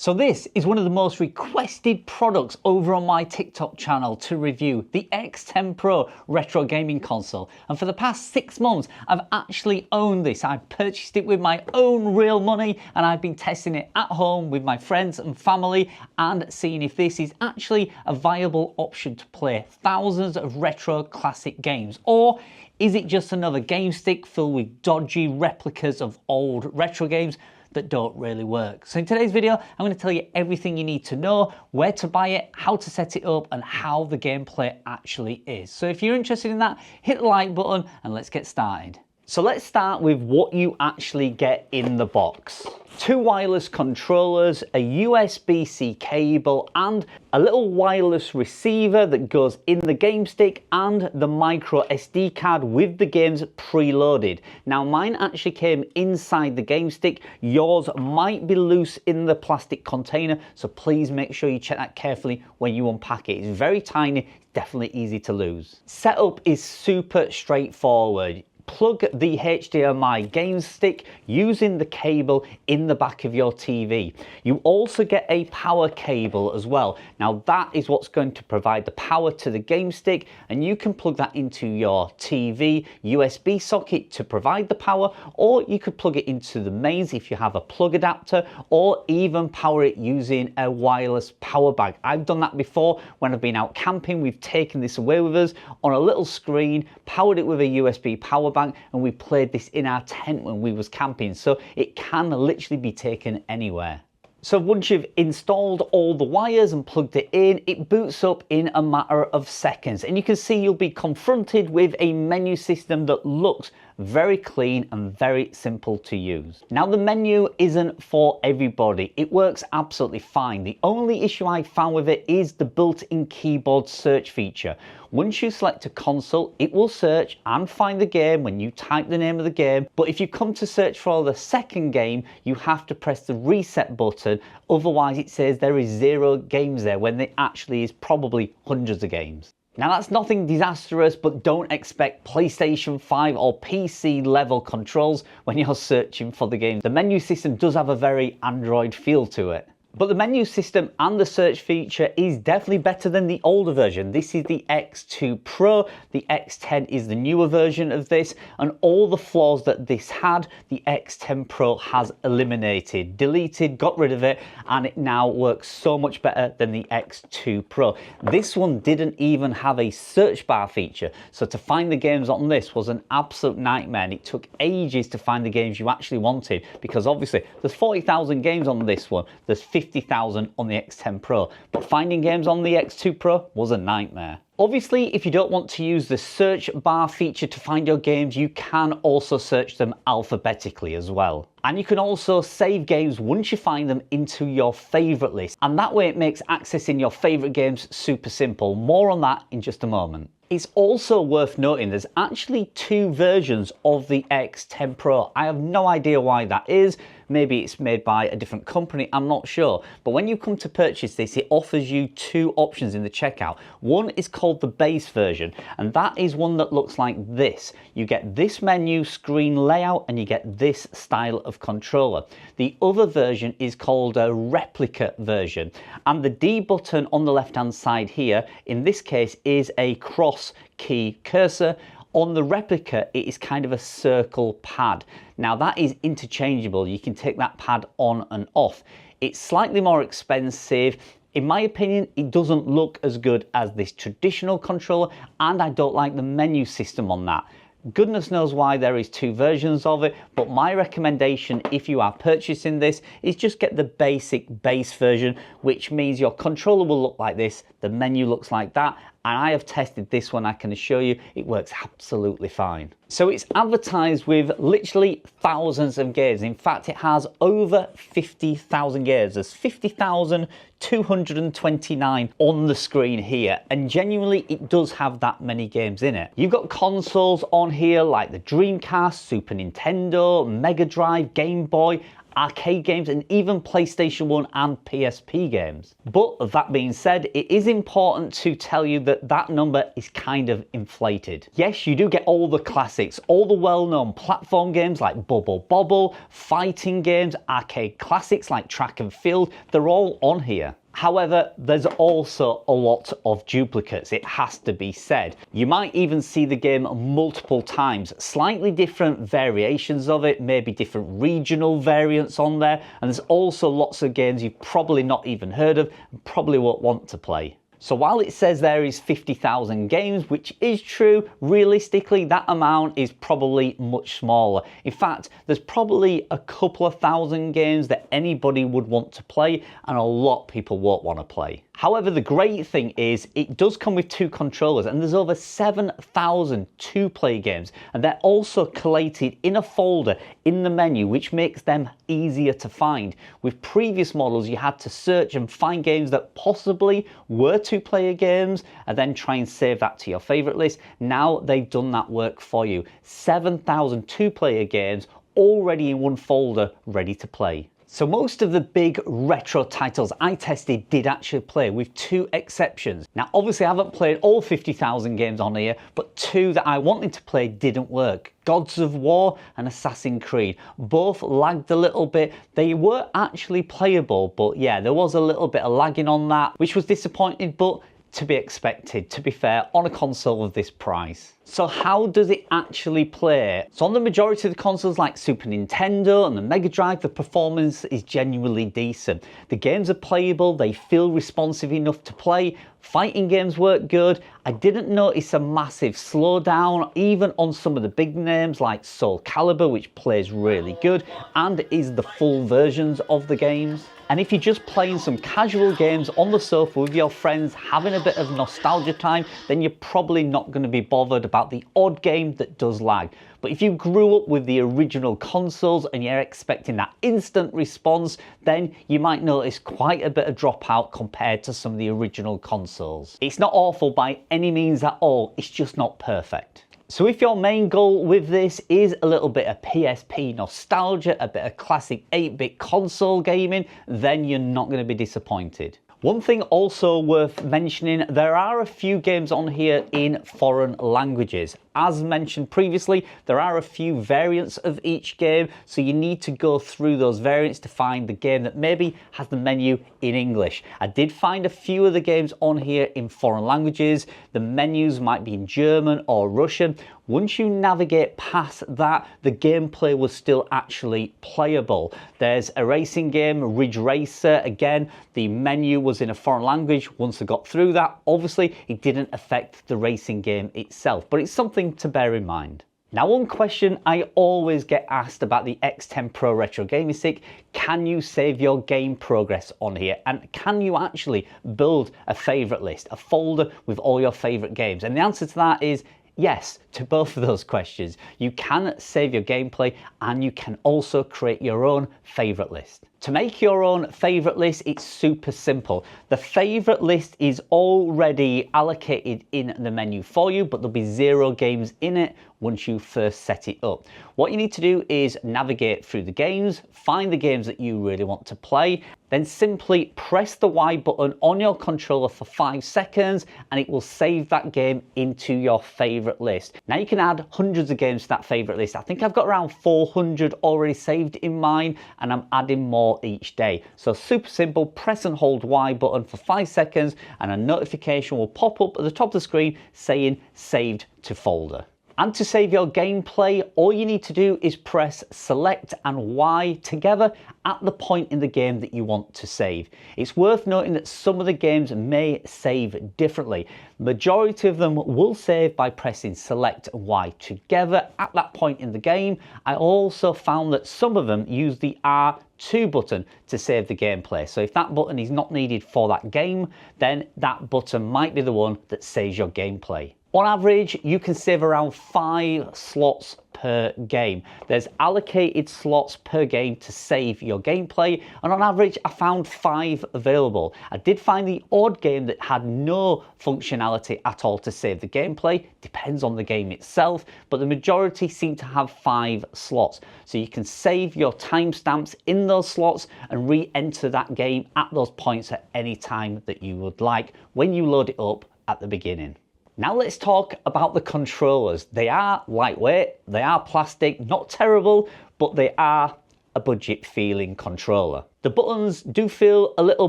So this is one of the most requested products over on my TikTok channel to review, the X10PRO Retro Gaming Console. And for the past 6 months, I've actually owned this. I purchased it with my own real money and I've been testing it at home with my friends and family and seeing if this is actually a viable option to play thousands of retro classic games, or is it just another game stick filled with dodgy replicas of old retro games that don't really work. So in today's video, I'm going to tell you everything you need to know, where to buy it, how to set it up, and how the gameplay actually is. So if you're interested in that, hit the like button and let's get started. So let's start with what you actually get in the box. 2 wireless controllers, a USB-C cable, and a little wireless receiver that goes in the game stick, and the micro SD card with the games preloaded. Now mine actually came inside the game stick. Yours might be loose in the plastic container, so please make sure you check that carefully when you unpack it. It's very tiny, it's definitely easy to lose. Setup is super straightforward. Plug the HDMI game stick using the cable in the back of your TV. You also get a power cable as well. Now that is what's going to provide the power to the game stick, and you can plug that into your TV USB socket to provide the power, or you could plug it into the mains if you have a plug adapter, or even power it using a wireless power bank. I've done that before when I've been out camping. We've taken this away with us on a little screen, powered it with a USB power bank, and we played this in our tent when we was camping, so it can literally be taken anywhere. So once you've installed all the wires and plugged it in, it boots up in a matter of seconds, and you can see you'll be confronted with a menu system that looks very clean and very simple to use. Now the menu isn't for everybody. It works absolutely fine. The only issue I found with it is the built-in keyboard search feature. Once you select a console, it will search and find the game when you type the name of the game, but if you come to search for the second game, you have to press the reset button, otherwise it says there is 0 games there when there actually is probably hundreds of games. Now that's nothing disastrous, but don't expect PlayStation 5 or PC level controls when you're searching for the game. The menu system does have a very Android feel to it. But the menu system and the search feature is definitely better than the older version. This is the X2PRO, the X10 is the newer version of this, and all the flaws that this had, the X10PRO has eliminated, deleted, got rid of it, and it now works so much better than the X2PRO. This one didn't even have a search bar feature, so to find the games on this was an absolute nightmare, and it took ages to find the games you actually wanted, because obviously there's 40,000 games on this one, there's 50,000 on the X10PRO, but finding games on the X2PRO was a nightmare. Obviously, if you don't want to use the search bar feature to find your games, you can also search them alphabetically as well. And you can also save games once you find them into your favourite list, and that way it makes accessing your favourite games super simple. More on that in just a moment. It's also worth noting there's actually 2 versions of the X10PRO. I have no idea why that is. Maybe it's made by a different company, I'm not sure. But when you come to purchase this, it offers you 2 options in the checkout. One is called the base version, and that is one that looks like this. You get this menu screen layout and you get this style of controller. The other version is called a replica version, and the D button on the left hand side here, in this case, is a cross key cursor. On the replica, it is kind of a circle pad. Now that is interchangeable. You can take that pad on and off. It's slightly more expensive. In my opinion, it doesn't look as good as this traditional controller, and I don't like the menu system on that. Goodness knows why there is 2 versions of it, but my recommendation if you are purchasing this is just get the basic base version, which means your controller will look like this, the menu looks like that, and I have tested this one. I can assure you it works absolutely fine. So it's advertised with literally thousands of games. In fact, it has over 50,000 games. There's 50,229 on the screen here, and genuinely it does have that many games in it. You've got consoles on here like the Dreamcast, Super Nintendo, Mega Drive, Game Boy, arcade games, and even PlayStation 1 and PSP games. But that being said, it is important to tell you that that number is kind of inflated. Yes, you do get all the classics, all the well-known platform games like Bubble Bobble, fighting games, arcade classics like Track and Field, they're all on here. However, there's also a lot of duplicates, it has to be said. You might even see the game multiple times, slightly different variations of it, maybe different regional variants on there, and there's also lots of games you've probably not even heard of and probably won't want to play. So while it says there is 50,000 games, which is true, realistically that amount is probably much smaller. In fact, there's probably a couple of thousand games that anybody would want to play and a lot of people won't want to play. However, the great thing is it does come with two controllers, and there's over 7,000 two-player games, and they're also collated in a folder in the menu, which makes them easier to find. With previous models, you had to search and find games that possibly were two-player games and then try and save that to your favorite list. Now they've done that work for you. 7,000 two-player games already in one folder, ready to play. So most of the big retro titles I tested did actually play, with two exceptions. Now obviously I haven't played all 50,000 games on here, but two that I wanted to play didn't work. Gods of War and Assassin's Creed. Both lagged a little bit. They were actually playable, but yeah, there was a little bit of lagging on that, which was disappointing, but to be expected, to be fair, on a console of this price. So how does it actually play? So on the majority of the consoles like Super Nintendo and the Mega Drive, the performance is genuinely decent. The games are playable, they feel responsive enough to play, fighting games work good. I didn't notice a massive slowdown, even on some of the big names like Soul Calibur, which plays really good and is the full versions of the games. And if you're just playing some casual games on the sofa with your friends, having a bit of nostalgia time, then you're probably not going to be bothered about the odd game that does lag. But if you grew up with the original consoles and you're expecting that instant response, then you might notice quite a bit of dropout compared to some of the original consoles. It's not awful by any means at all, it's just not perfect. So if your main goal with this is a little bit of PSP nostalgia, a bit of classic 8-bit console gaming, then you're not going to be disappointed. One thing also worth mentioning, there are a few games on here in foreign languages. As mentioned previously, there are a few variants of each game, so you need to go through those variants to find the game that maybe has the menu in English. I did find a few of the games on here in foreign languages. The menus might be in German or Russian. Once you navigate past that, the gameplay was still actually playable. There's a racing game, Ridge Racer. Again, the menu was in a foreign language. Once I got through that, obviously it didn't affect the racing game itself, but it's something to bear in mind. Now, one question I always get asked about the X10PRO Retro Game Stick: can you save your game progress on here? And can you actually build a favorite list, a folder with all your favorite games? And the answer to that is yes to both of those questions. You can save your gameplay and you can also create your own favorite list. To make your own favorite list, it's super simple. The favorite list is already allocated in the menu for you, but there'll be 0 games in it once you first set it up. What you need to do is navigate through the games, find the games that you really want to play, then simply press the Y button on your controller for 5 seconds and it will save that game into your favorite list. Now you can add hundreds of games to that favorite list. I think I've got around 400 already saved in mine, and I'm adding more each day. So super simple, press and hold Y button for 5 seconds and a notification will pop up at the top of the screen saying saved to folder. And to save your gameplay, all you need to do is press select and Y together at the point in the game that you want to save. It's worth noting that some of the games may save differently. Majority of them will save by pressing select and Y together at that point in the game. I also found that some of them use the R2 button to save the gameplay. So if that button is not needed for that game, then that button might be the one that saves your gameplay. On average, you can save around 5 slots per game. There's allocated slots per game to save your gameplay, and on average I found 5 available. I did find the odd game that had no functionality at all to save the gameplay, depends on the game itself, but the majority seem to have 5 slots. So you can save your timestamps in those slots and re-enter that game at those points at any time that you would like when you load it up at the beginning. Now let's talk about the controllers. They are lightweight, they are plastic, not terrible, but they are a budget feeling controller. The buttons do feel a little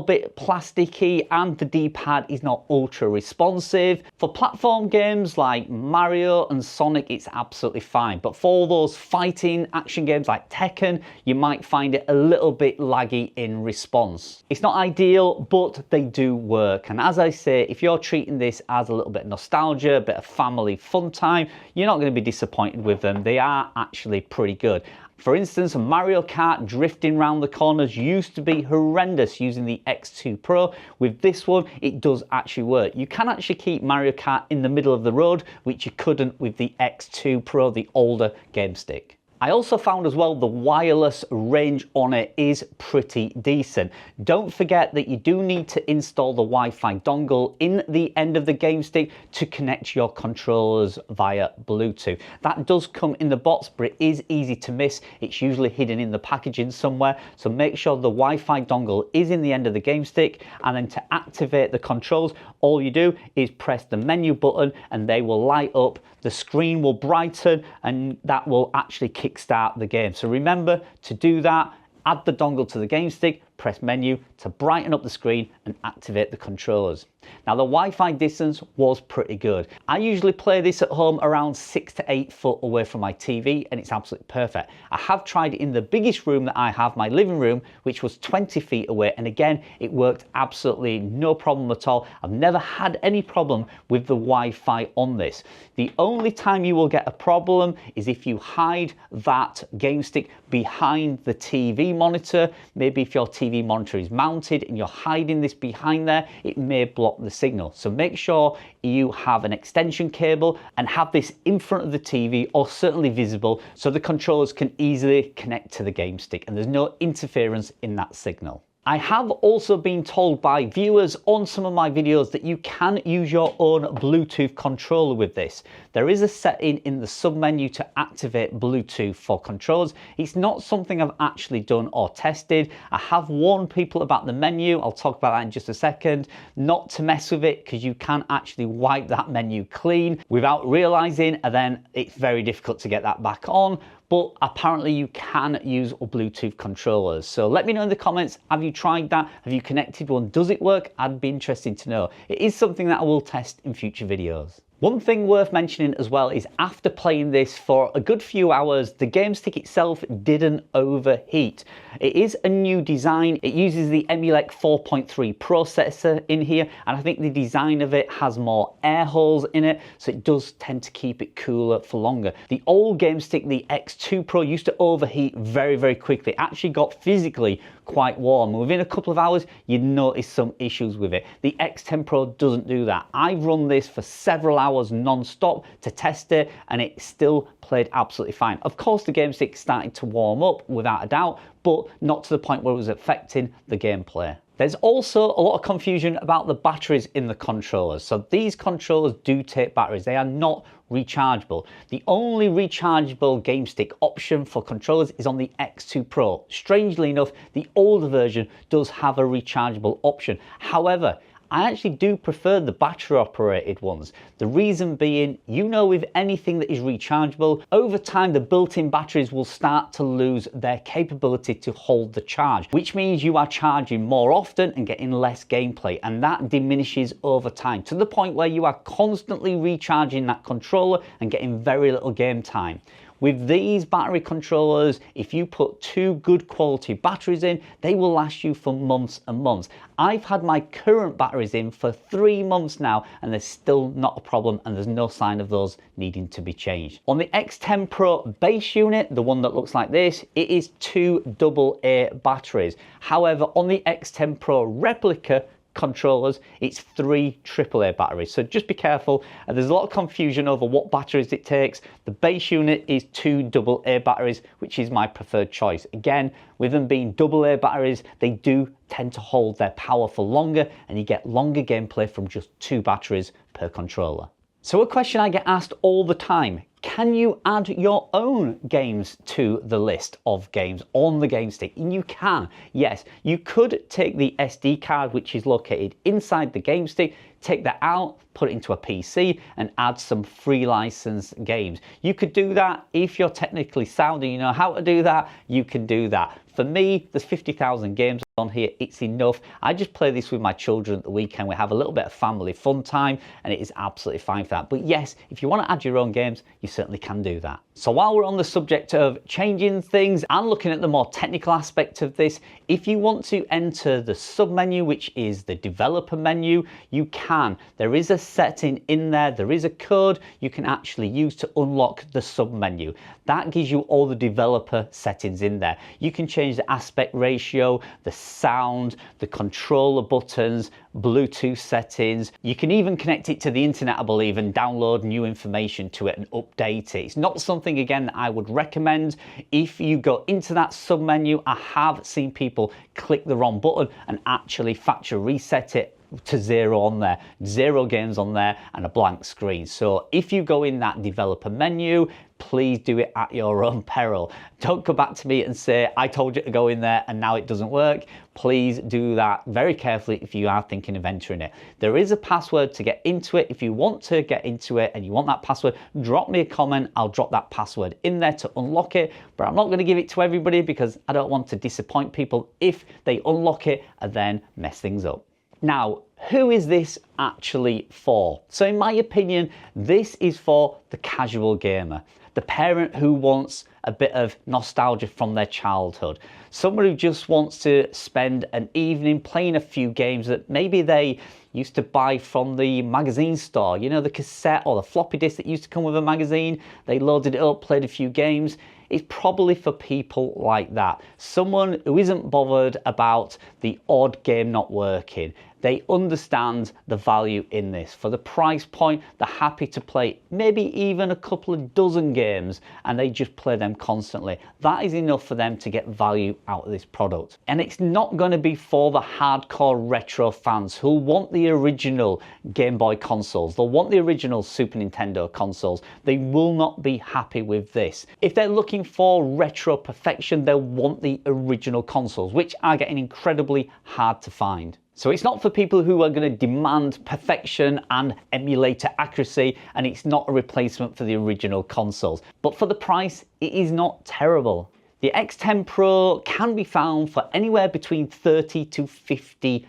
bit plasticky and the D-pad is not ultra responsive. For platform games like Mario and Sonic, it's absolutely fine. But for all those fighting action games like Tekken, you might find it a little bit laggy in response. It's not ideal, but they do work. And as I say, if you're treating this as a little bit of nostalgia, a bit of family fun time, you're not going to be disappointed with them. They are actually pretty good. For instance, Mario Kart drifting around the corners used to be horrendous using the X2 Pro. With this one, it does actually work. You can actually keep Mario Kart in the middle of the road, which you couldn't with the X2 Pro, the older game stick. I also found as well the wireless range on it is pretty decent. Don't forget that you do need to install the Wi-Fi dongle in the end of the game stick to connect your controllers via Bluetooth. That does come in the box, but it is easy to miss. It's usually hidden in the packaging somewhere, so make sure the Wi-Fi dongle is in the end of the game stick, and then to activate the controls, all you do is press the menu button and they will light up, the screen will brighten, and that will actually kickstart the game. So remember to do that, add the dongle to the game stick, press menu to brighten up the screen and activate the controllers. Now the Wi-Fi distance was pretty good. I usually play this at home around 6 to 8 foot away from my TV and it's absolutely perfect. I have tried it in the biggest room that I have, my living room, which was 20 feet away, and again it worked absolutely no problem at all. I've never had any problem with the Wi-Fi on this. The only time you will get a problem is if you hide that game stick behind the TV monitor. Maybe if your TV monitor is mounted and you're hiding this behind there, it may block the signal. So make sure you have an extension cable and have this in front of the TV or certainly visible so the controllers can easily connect to the game stick and there's no interference in that signal. I have also been told by viewers on some of my videos that you can use your own Bluetooth controller with this. There is a setting in the submenu to activate Bluetooth for controllers. It's not something I've actually done or tested. I have warned people about the menu, I'll talk about that in just a second, not to mess with it because you can actually wipe that menu clean without realizing, and then it's very difficult to get that back on. But apparently you can use Bluetooth controllers. So let me know in the comments, have you tried that? Have you connected one? Does it work? I'd be interested to know. It is something that I will test in future videos. One thing worth mentioning as well is after playing this for a good few hours, the game stick itself didn't overheat. It is a new design. It uses the Emulate 4.3 processor in here, and I think the design of it has more air holes in it, so it does tend to keep it cooler for longer. The old game stick, the X2 Pro, used to overheat very, very quickly. It actually got physically quite warm. Within a couple of hours, you'd notice some issues with it. The X10 Pro doesn't do that. I've run this for several hours non-stop to test it and it still played absolutely fine. Of course, the game stick started to warm up without a doubt, but not to the point where it was affecting the gameplay. There's also a lot of confusion about the batteries in the controllers. So these controllers do take batteries. They are not rechargeable. The only rechargeable game stick option for controllers is on the X2 Pro. Strangely enough, the older version does have a rechargeable option. However, I actually do prefer the battery operated ones. The reason being, you know, with anything that is rechargeable, over time the built-in batteries will start to lose their capability to hold the charge, which means you are charging more often and getting less gameplay, and that diminishes over time to the point where you are constantly recharging that controller and getting very little game time. With these battery controllers, if you put 2 good quality batteries in, they will last you for months and months. I've had my current batteries in for 3 months now and there's still not a problem and there's no sign of those needing to be changed. On the X10 Pro base unit, the one that looks like this, it is 2 AA batteries. However, on the X10 Pro replica, controllers, it's 3 AAA batteries. So just be careful. There's a lot of confusion over what batteries it takes. The base unit is 2 AA batteries, which is my preferred choice. Again, with them being AA batteries, they do tend to hold their power for longer, and you get longer gameplay from just 2 batteries per controller. So a question I get asked all the time: can you add your own games to the list of games on the Game Stick? And you can, yes. You could take the SD card, which is located inside the Game Stick, take that out, put it into a PC and add some free licensed games. You could do that if you're technically sound and you know how to do that, you can do that. For me, there's 50,000 games on here, it's enough. I just play this with my children at the weekend. We have a little bit of family fun time and it is absolutely fine for that. But yes, if you want to add your own games, you certainly can do that. So while we're on the subject of changing things and looking at the more technical aspect of this, if you want to enter the submenu, which is the developer menu, you can. There is a setting in there, there is a code you can actually use to unlock the submenu. That gives you all the developer settings in there. You can change the aspect ratio, the sound, the controller buttons, Bluetooth settings. You can even connect it to the internet, I believe, and download new information to it and update it. It's not something, again, that I would recommend. If you go into that submenu, I have seen people click the wrong button and actually factory reset it to 0 on there, 0 games on there and a blank screen. So if you go in that developer menu, please do it at your own peril. Don't come back to me and say, I told you to go in there and now it doesn't work. Please do that very carefully if you are thinking of entering it. There is a password to get into it. If you want to get into it and you want that password, drop me a comment. I'll drop that password in there to unlock it, but I'm not going to give it to everybody because I don't want to disappoint people if they unlock it and then mess things up. Now, who is this actually for? So in my opinion, this is for the casual gamer, the parent who wants a bit of nostalgia from their childhood, someone who just wants to spend an evening playing a few games that maybe they used to buy from the magazine store, you know, the cassette or the floppy disk that used to come with a magazine. They loaded it up, played a few games. It's probably for people like that. Someone who isn't bothered about the odd game not working. They understand the value in this. For the price point, they're happy to play maybe even a couple of dozen games and they just play them constantly. That is enough for them to get value out of this product. And it's not going to be for the hardcore retro fans who want the original Game Boy consoles. They'll want the original Super Nintendo consoles. They will not be happy with this. If they're looking for retro perfection, they'll want the original consoles, which are getting incredibly hard to find. So it's not for people who are going to demand perfection and emulator accuracy, and it's not a replacement for the original consoles. But for the price, it is not terrible. The X10 Pro can be found for anywhere between £30 to £50.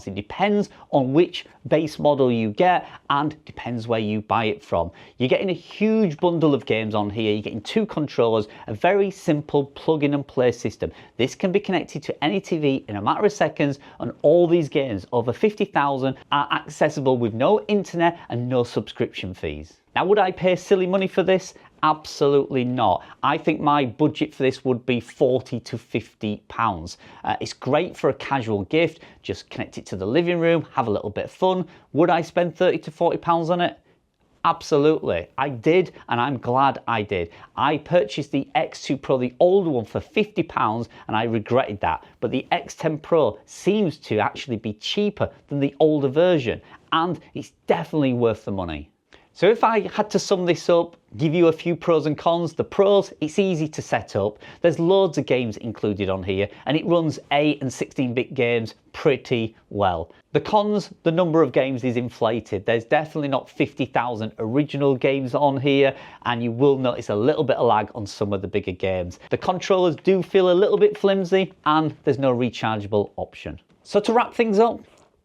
It depends on which base model you get and depends where you buy it from. You're getting a huge bundle of games on here. You're getting 2 controllers, a very simple plug-in and play system. This can be connected to any TV in a matter of seconds, and all these games, over 50,000, are accessible with no internet and no subscription fees. Now, would I pay silly money for this? Absolutely not. I think my budget for this would be £40 to £50. It's great for a casual gift. Just connect it to the living room, have a little bit of fun. Would I spend £30 to £40 on it? Absolutely. I did, and I'm glad I did. I purchased the X2 Pro, the older one, for £50, and I regretted that. But the X10 Pro seems to actually be cheaper than the older version, and it's definitely worth the money. So if I had to sum this up, give you a few pros and cons. The pros, it's easy to set up. There's loads of games included on here and it runs 8 and 16-bit games pretty well. The cons, the number of games is inflated. There's definitely not 50,000 original games on here and you will notice a little bit of lag on some of the bigger games. The controllers do feel a little bit flimsy and there's no rechargeable option. So to wrap things up,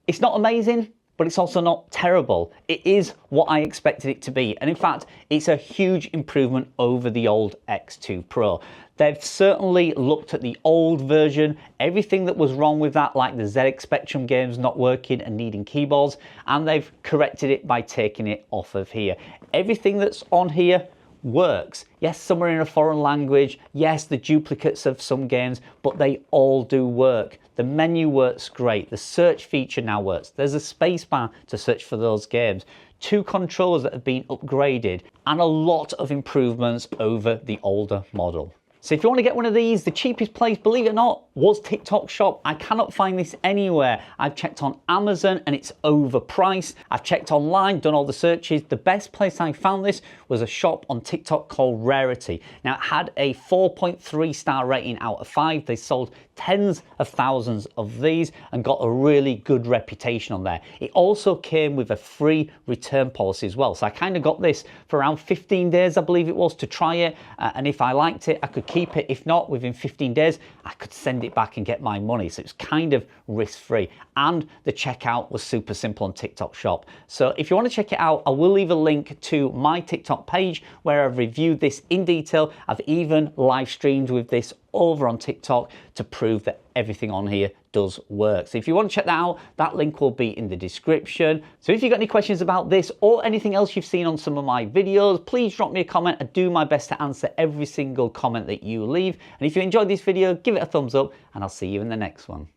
it's not amazing, but it's also not terrible. It is what I expected it to be. And in fact, it's a huge improvement over the old X2 Pro. They've certainly looked at the old version, everything that was wrong with that, like the ZX Spectrum games not working and needing keyboards, and they've corrected it by taking it off of here. Everything that's on here works. Yes, some are in a foreign language. Yes, the duplicates of some games, but they all do work. The menu works great. The search feature now works. There's a space bar to search for those games. 2 controllers that have been upgraded, and a lot of improvements over the older model. So if you want to get one of these, the cheapest place, believe it or not, was TikTok Shop. I cannot find this anywhere. I've checked on Amazon and it's overpriced. I've checked online, done all the searches. The best place I found this was a shop on TikTok called Rarity. Now, it had a 4.3 star rating out of 5. They sold tens of thousands of these and got a really good reputation on there. It also came with a free return policy as well. So I kind of got this for around 15 days, I believe it was, to try it. And if I liked it, I could keep it. If not, within 15 days, I could send it back and get my money. So it's kind of risk-free. And the checkout was super simple on TikTok Shop. So if you want to check it out, I will leave a link to my TikTok page where I've reviewed this in detail. I've even live streamed with this over on TikTok to prove that everything on here does work. So if you want to check that out, that link will be in the description. So if you've got any questions about this or anything else you've seen on some of my videos, please drop me a comment. I do my best to answer every single comment that you leave. And if you enjoyed this video, give it a thumbs up and I'll see you in the next one.